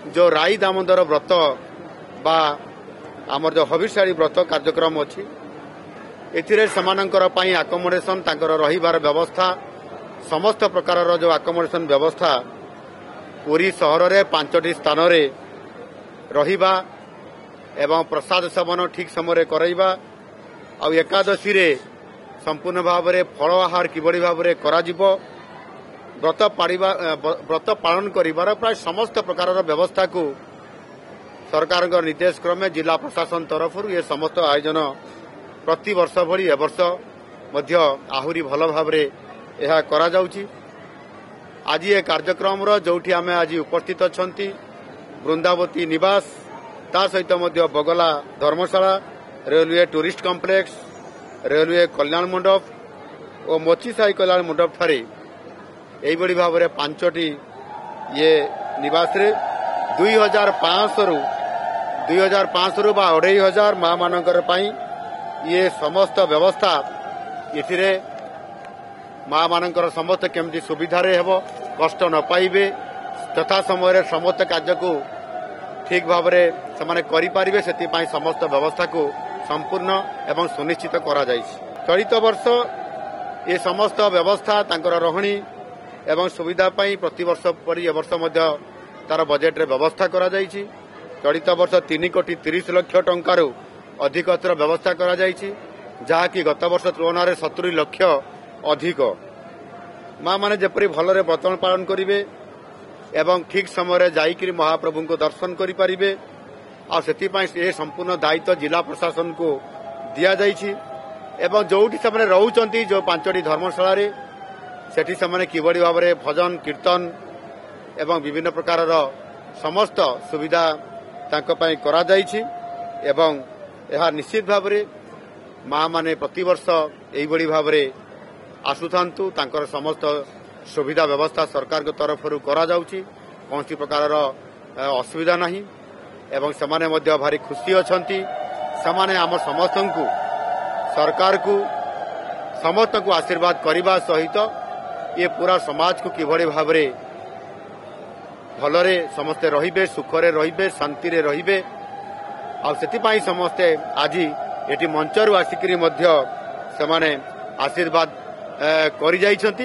जो राई दामोदर व्रत बा आमर जो हविषाड़ी व्रत कार्यक्रम अच्छी एथिरे समानंकर पई आकोमोडेशन तांकर रहिबार व्यवस्था समस्त प्रकार जो आकोमोडेशन व्यवस्था पुरी सहर रे 5टी स्थान रे रहिबा एवं प्रसाद सेवन ठीक समय कराइबा आ एकादशी रे संपूर्ण भाव में फल आहार किभली भाव में कराजिबो व्रत पालन करिबार प्राय समस्त प्रकार व्यवस्था को सरकार निर्देश क्रमे जिला प्रशासन तरफ ये समस्त आयोजन प्रति वर्ष भली ए वर्ष मध्य आहुरी भल भाव यह करा जाउची। आज ये कार्यक्रम जोठी आम आज उपस्थित अछंती वृंदावती निवास ता सहित मध्य बगला धर्मशाला रेलवे टूरिस्ट कॉम्प्लेक्स रेलवे कल्याण मंडप और मोचीसाही कल्याण मंडप ठारे यही भाव में 5टी ये निवास रे 2500 रु 2500 माँ मानकर पाई ये समस्त व्यवस्था इथिरे माँ मानकर समस्त केमती सुविधा रे हेबो कष्ट न पाइबे तथा समय समस्त कार्य को ठीक भाव में से करि पारिबे सेति पाई समस्त व्यवस्था को संपूर्ण एवं सुनिश्चित करा जायछि। चलित वर्ष ये समस्त व्यवस्था तांकर रहणी एवं सुविधा पाई प्रति वर्ष परि ए वर्ष मध्य तार बजेट रे व्यवस्था करा जायछि। चलित वर्ष 3 कोटी 30 लाख टंकारु अधिक व्यवस्था करा जायछि जहाँकि गत वर्ष तुलना रे 70 लाख अधिक माँ माने जेपरि भलरे व्रत पालन करिवे एवं ठीक समय जाइकरी महाप्रभु को दर्शन करि परिबे आ सेति पाई ए संपूर्ण दायित्व जिला प्रशासन को दिया जायछि एवं जोठी से रहउचंती जो 5टी धर्मशाला रे सेठी से किभली भाव में भजन कीर्तन एवं विभिन्न प्रकार समस्त सुविधा तांको पई करा जायछि एवं यह निश्चित भाव में माँ माने प्रतिवर्ष एही भाव में आसुथांतु तांकर समस्त सुविधा व्यवस्था सरकार के तरफ करा जाउछि कौन प्रकार असुविधा नहीं एवं समाने मध्य भारी खुशी अछंती समाने आम समस्त को सरकार को समस्त को आशीर्वाद करने सहित ये पूरा समाज को किभली भाव में भलरे समस्ते रहिबे सुखरे रहिबे शांति रे रहिबे आ सेतिपाई समस्ते आज एटी मंचरू आसिकरी मध्य समाने आशीर्वाद करि जाइछंती।